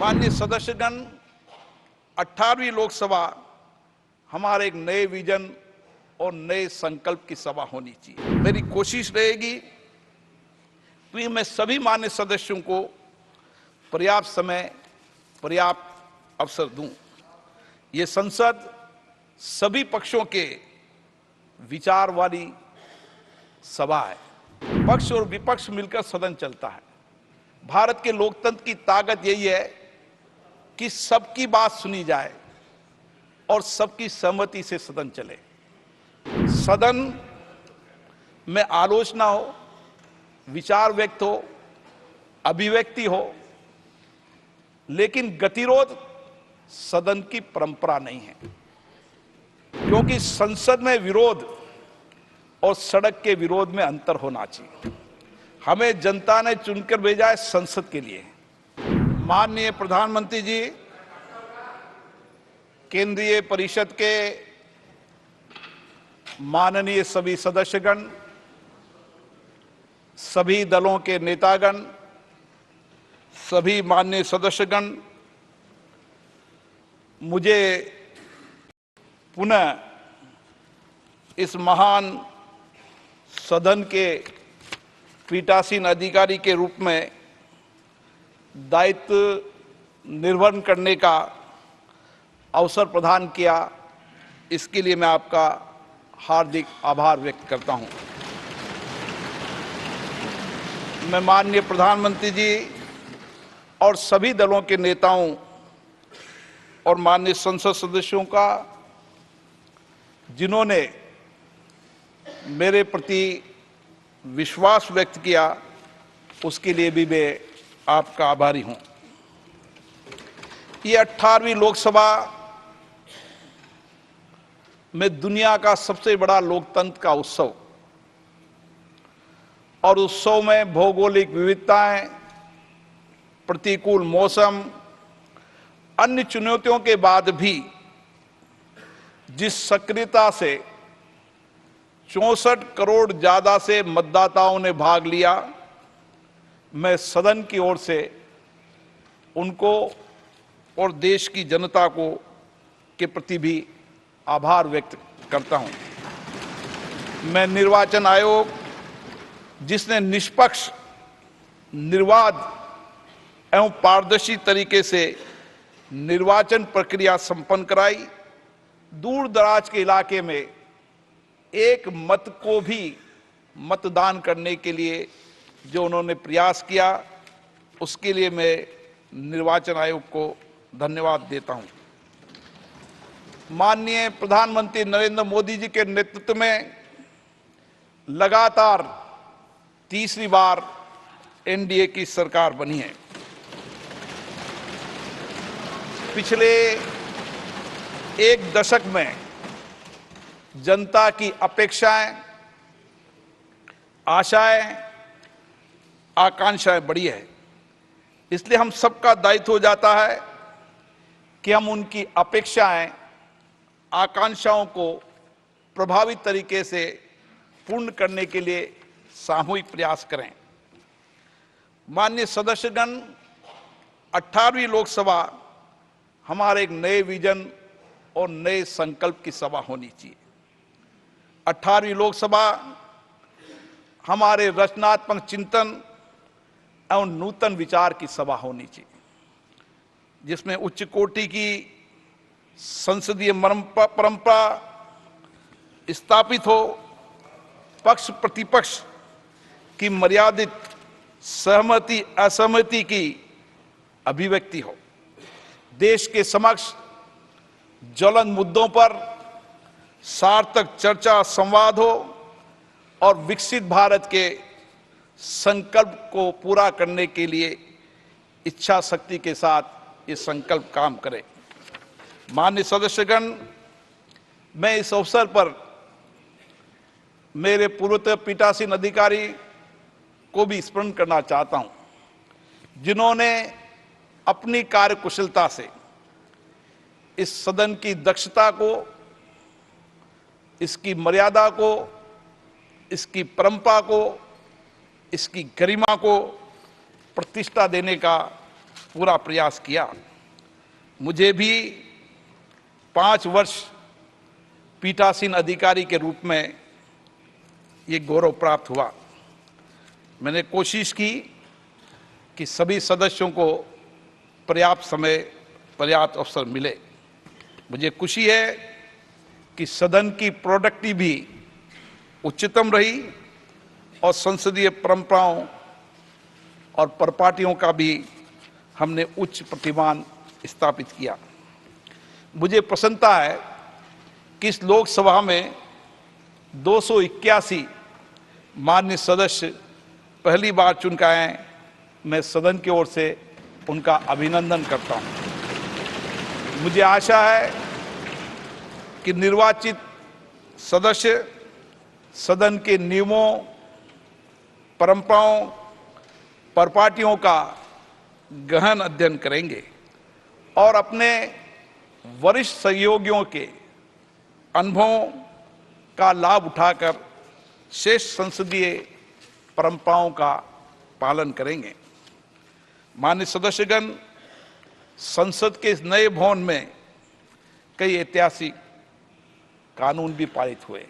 माननीय सदस्यगण, 18वीं लोकसभा हमारे एक नए विजन और नए संकल्प की सभा होनी चाहिए। मेरी कोशिश रहेगी कि मैं सभी माननीय सदस्यों को पर्याप्त समय, पर्याप्त अवसर दूं। ये संसद सभी पक्षों के विचार वाली सभा है। पक्ष और विपक्ष मिलकर सदन चलता है। भारत के लोकतंत्र की ताकत यही है कि सबकी बात सुनी जाए और सबकी सहमति से सदन चले। सदन में आलोचना हो, विचार व्यक्त हो, अभिव्यक्ति हो, लेकिन गतिरोध सदन की परंपरा नहीं है, क्योंकि संसद में विरोध और सड़क के विरोध में अंतर होना चाहिए। हमें जनता ने चुनकर भेजा है संसद के लिए। माननीय प्रधानमंत्री जी, केंद्रीय परिषद के माननीय सभी सदस्यगण, सभी दलों के नेतागण, सभी माननीय सदस्यगण, मुझे पुनः इस महान सदन के पीठासीन अधिकारी के रूप में दायित्व निर्वहन करने का अवसर प्रदान किया, इसके लिए मैं आपका हार्दिक आभार व्यक्त करता हूं। मैं माननीय प्रधानमंत्री जी और सभी दलों के नेताओं और माननीय संसद सदस्यों का, जिन्होंने मेरे प्रति विश्वास व्यक्त किया, उसके लिए भी मैं आपका आभारी हूं। ये 18वीं लोकसभा में दुनिया का सबसे बड़ा लोकतंत्र का उत्सव, और उत्सव में भौगोलिक विविधताएं, प्रतिकूल मौसम, अन्य चुनौतियों के बाद भी जिस सक्रियता से 64 करोड़ ज्यादा से मतदाताओं ने भाग लिया, मैं सदन की ओर से उनको और देश की जनता को के प्रति भी आभार व्यक्त करता हूं। मैं निर्वाचन आयोग, जिसने निष्पक्ष, निर्बाध एवं पारदर्शी तरीके से निर्वाचन प्रक्रिया संपन्न कराई, दूर दराज के इलाके में एक मत को भी मतदान करने के लिए जो उन्होंने प्रयास किया, उसके लिए मैं निर्वाचन आयोग को धन्यवाद देता हूं। माननीय प्रधानमंत्री नरेंद्र मोदी जी के नेतृत्व में लगातार तीसरी बार एनडीए की सरकार बनी है। पिछले एक दशक में जनता की अपेक्षाएं, आशाएं, आकांक्षाएं बढ़ी है। इसलिए हम सबका दायित्व हो जाता है कि हम उनकी अपेक्षाएं, आकांक्षाओं को प्रभावी तरीके से पूर्ण करने के लिए सामूहिक प्रयास करें। माननीय सदस्यगण, 18वीं लोकसभा हमारे एक नए विजन और नए संकल्प की सभा होनी चाहिए। 18वीं लोकसभा हमारे रचनात्मक चिंतन एवं नूतन विचार की सभा होनी चाहिए, जिसमें उच्च कोटि की संसदीय परंपरा स्थापित हो, पक्ष प्रतिपक्ष की मर्यादित सहमति असहमति की अभिव्यक्ति हो, देश के समक्ष ज्वलंत मुद्दों पर सार्थक चर्चा संवाद हो और विकसित भारत के संकल्प को पूरा करने के लिए इच्छा शक्ति के साथ ये संकल्प काम करे। माननीय सदस्यगण, मैं इस अवसर पर मेरे पूर्वतन पीठासीन अधिकारी को भी स्मरण करना चाहता हूं, जिन्होंने अपनी कार्यकुशलता से इस सदन की दक्षता को, इसकी मर्यादा को, इसकी परंपरा को, इसकी गरिमा को प्रतिष्ठा देने का पूरा प्रयास किया। मुझे भी 5 वर्ष पीठासीन अधिकारी के रूप में ये गौरव प्राप्त हुआ। मैंने कोशिश की कि सभी सदस्यों को पर्याप्त समय, पर्याप्त अवसर मिले। मुझे खुशी है कि सदन की प्रोडक्टिविटी भी उच्चतम रही और संसदीय परंपराओं और परिपाटियों का भी हमने उच्च प्रतिमान स्थापित किया। मुझे प्रसन्नता है कि इस लोकसभा में 281 माननीय सदस्य पहली बार चुन के आए। मैं सदन की ओर से उनका अभिनंदन करता हूं। मुझे आशा है कि निर्वाचित सदस्य सदन के नियमों, परंपराओं, परिपाटियों का गहन अध्ययन करेंगे और अपने वरिष्ठ सहयोगियों के अनुभवों का लाभ उठाकर शेष संसदीय परंपराओं का पालन करेंगे। माननीय सदस्यगण, संसद के इस नए भवन में कई ऐतिहासिक कानून भी पारित हुए,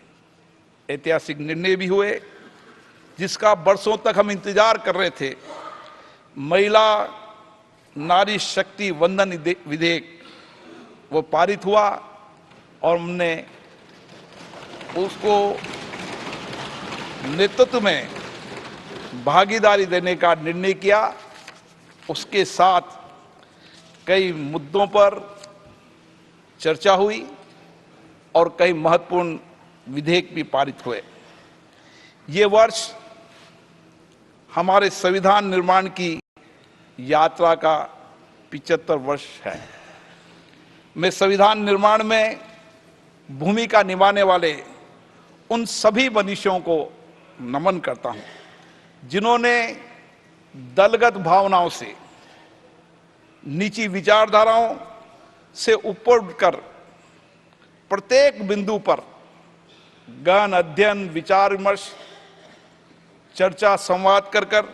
ऐतिहासिक निर्णय भी हुए जिसका वर्षों तक हम इंतजार कर रहे थे। महिला नारी शक्ति वंदन विधेयक वो पारित हुआ और हमने उसको नेतृत्व में भागीदारी देने का निर्णय किया। उसके साथ कई मुद्दों पर चर्चा हुई और कई महत्वपूर्ण विधेयक भी पारित हुए। ये वर्ष हमारे संविधान निर्माण की यात्रा का 75 वर्ष है। मैं संविधान निर्माण में भूमिका निभाने वाले उन सभी मनीषियों को नमन करता हूं जिन्होंने दलगत भावनाओं से, निजी विचारधाराओं से ऊपर उठकर प्रत्येक बिंदु पर गहन अध्ययन, विचार विमर्श, चर्चा, संवाद कर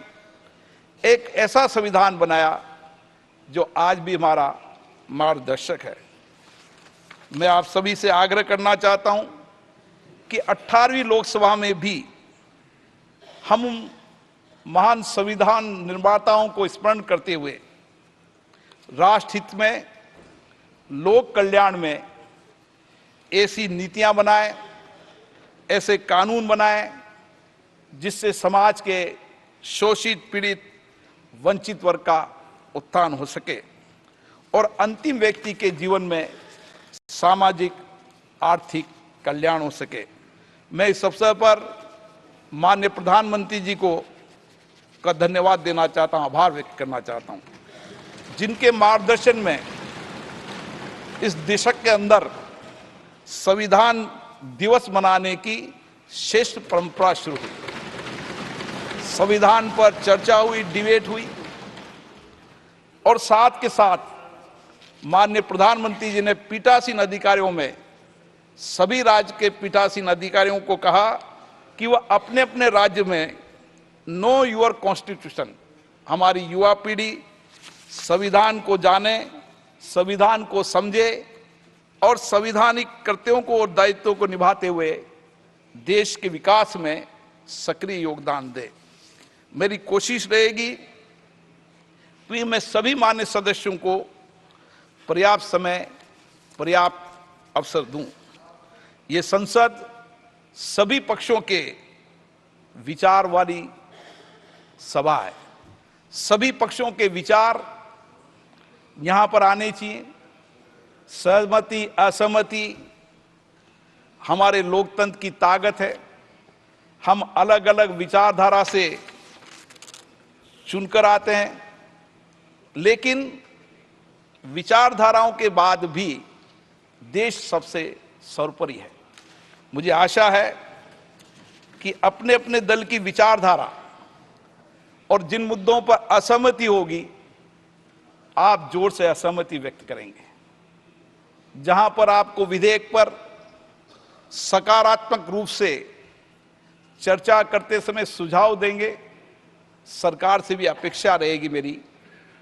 एक ऐसा संविधान बनाया जो आज भी हमारा मार्गदर्शक है। मैं आप सभी से आग्रह करना चाहता हूं कि 18वीं लोकसभा में भी हम महान संविधान निर्माताओं को स्मरण करते हुए राष्ट्र हित में, लोक कल्याण में ऐसी नीतियां बनाएं, ऐसे कानून बनाएं जिससे समाज के शोषित, पीड़ित, वंचित वर्ग का उत्थान हो सके और अंतिम व्यक्ति के जीवन में सामाजिक, आर्थिक कल्याण हो सके। मैं इस अवसर पर माननीय प्रधानमंत्री जी को का धन्यवाद देना चाहता हूं, आभार व्यक्त करना चाहता हूं, जिनके मार्गदर्शन में इस दशक के अंदर संविधान दिवस मनाने की श्रेष्ठ परंपरा शुरू हुई। संविधान पर चर्चा हुई, डिबेट हुई और साथ के साथ माननीय प्रधानमंत्री जी ने पीठासीन अधिकारियों में सभी राज्य के पीठासीन अधिकारियों को कहा कि वह अपने अपने राज्य में नो योर कॉन्स्टिट्यूशन, हमारी युवा पीढ़ी संविधान को जाने, संविधान को समझे और संवैधानिक कर्तव्यों को और दायित्वों को निभाते हुए देश के विकास में सक्रिय योगदान दे। मेरी कोशिश रहेगी कि मैं सभी मान्य सदस्यों को पर्याप्त समय, पर्याप्त अवसर दूं। ये संसद सभी पक्षों के विचार वाली सभा है। सभी पक्षों के विचार यहां पर आने चाहिए। सहमति, असहमति हमारे लोकतंत्र की ताकत है। हम अलग अलग विचारधारा से चुनकर आते हैं, लेकिन विचारधाराओं के बाद भी देश सबसे सर्वोपरि है। मुझे आशा है कि अपने अपने दल की विचारधारा और जिन मुद्दों पर असहमति होगी, आप जोर से असहमति व्यक्त करेंगे। जहां पर आपको विधेयक पर सकारात्मक रूप से चर्चा करते समय सुझाव देंगे, सरकार से भी अपेक्षा रहेगी मेरी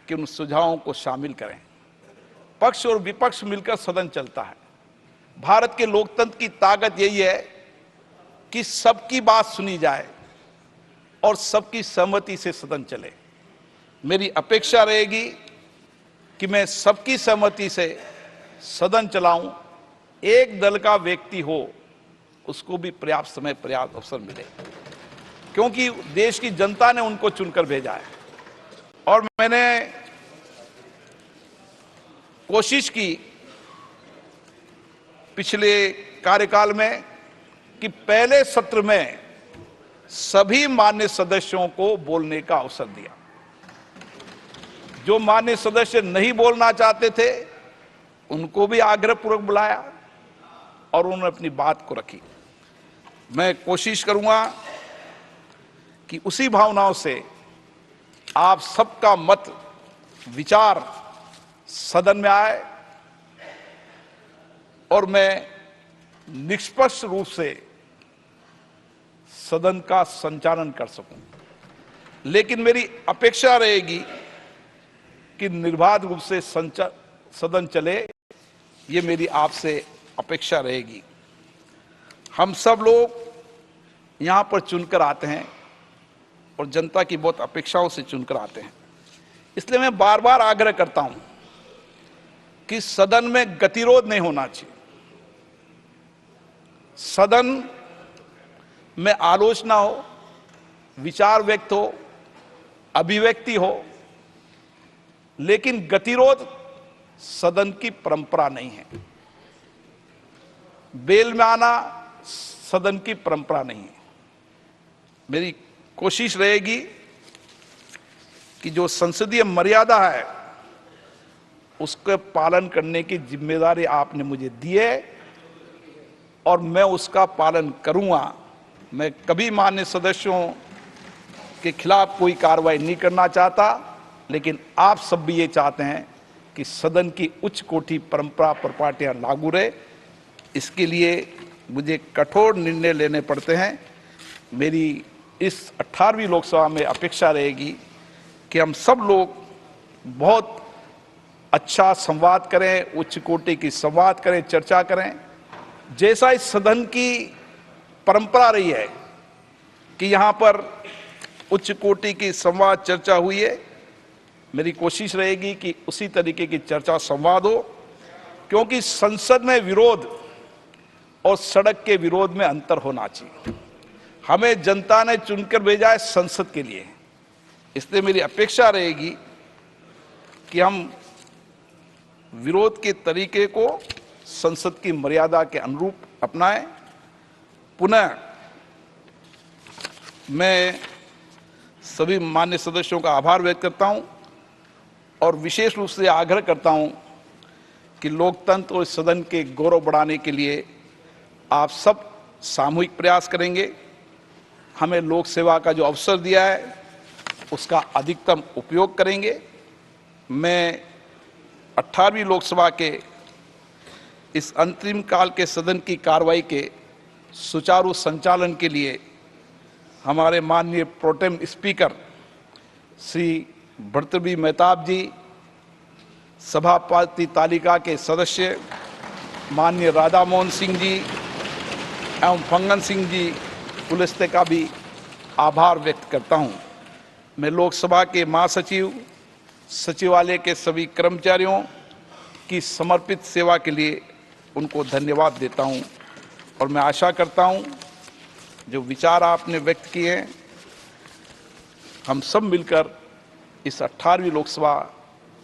कि उन सुझावों को शामिल करें। पक्ष और विपक्ष मिलकर सदन चलता है। भारत के लोकतंत्र की ताकत यही है कि सबकी बात सुनी जाए और सबकी सहमति से सदन चले। मेरी अपेक्षा रहेगी कि मैं सबकी सहमति से सदन चलाऊं, एक दल का व्यक्ति हो उसको भी पर्याप्त समय पर्याप्त अवसर मिले, क्योंकि देश की जनता ने उनको चुनकर भेजा है। और मैंने कोशिश की पिछले कार्यकाल में कि पहले सत्र में सभी मान्य सदस्यों को बोलने का अवसर दिया। जो मान्य सदस्य नहीं बोलना चाहते थे उनको भी आग्रहपूर्वक बुलाया और उन्होंने अपनी बात को रखी। मैं कोशिश करूंगा कि उसी भावनाओं से आप सबका मत विचार सदन में आए और मैं निष्पक्ष रूप से सदन का संचालन कर सकूं। लेकिन मेरी अपेक्षा रहेगी कि निर्बाध रूप से सदन चले, ये मेरी आपसे अपेक्षा रहेगी। हम सब लोग यहां पर चुनकर आते हैं और जनता की बहुत अपेक्षाओं से चुनकर आते हैं। इसलिए मैं बार बार आग्रह करता हूं कि सदन में गतिरोध नहीं होना चाहिए। सदन में आलोचना हो, विचार व्यक्त हो, अभिव्यक्ति हो, लेकिन गतिरोध सदन की परंपरा नहीं है। बेल में आना सदन की परंपरा नहीं है। मेरी कोशिश रहेगी कि जो संसदीय मर्यादा है उसके पालन करने की जिम्मेदारी आपने मुझे दी है और मैं उसका पालन करूंगा। मैं कभी मान्य सदस्यों के खिलाफ कोई कार्रवाई नहीं करना चाहता, लेकिन आप सब भी ये चाहते हैं कि सदन की उच्च कोटि परंपरा प्रपाटियां लागू रहे। इसके लिए मुझे कठोर निर्णय लेने पड़ते हैं। मेरी इस 18वीं लोकसभा में अपेक्षा रहेगी कि हम सब लोग बहुत अच्छा संवाद करें, उच्च कोटि की संवाद करें, चर्चा करें। जैसा इस सदन की परंपरा रही है कि यहां पर उच्च कोटि की संवाद चर्चा हुई है, मेरी कोशिश रहेगी कि उसी तरीके की चर्चा संवाद हो, क्योंकि संसद में विरोध और सड़क के विरोध में अंतर होना चाहिए। हमें जनता ने चुनकर भेजा है संसद के लिए, इसलिए मेरी अपेक्षा रहेगी कि हम विरोध के तरीके को संसद की मर्यादा के अनुरूप अपनाएं। पुनः मैं सभी मान्य सदस्यों का आभार व्यक्त करता हूं और विशेष रूप से आग्रह करता हूं कि लोकतंत्र और सदन के गौरव बढ़ाने के लिए आप सब सामूहिक प्रयास करेंगे। हमें लोक सेवा का जो अवसर दिया है उसका अधिकतम उपयोग करेंगे। मैं 18वीं लोकसभा के इस अंतरिम काल के सदन की कार्रवाई के सुचारू संचालन के लिए हमारे माननीय प्रोटेम स्पीकर श्री भर्तृहरि मेहताब जी, सभापति तालिका के सदस्य माननीय राधा मोहन सिंह जी एवं फंगन सिंह जी पुलिस्ते का भी आभार व्यक्त करता हूं। मैं लोकसभा के महासचिव, सचिवालय के सभी कर्मचारियों की समर्पित सेवा के लिए उनको धन्यवाद देता हूं और मैं आशा करता हूं जो विचार आपने व्यक्त किए हैं हम सब मिलकर इस 18वीं लोकसभा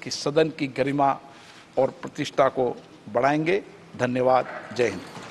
की सदन की गरिमा और प्रतिष्ठा को बढ़ाएंगे। धन्यवाद। जय हिंद।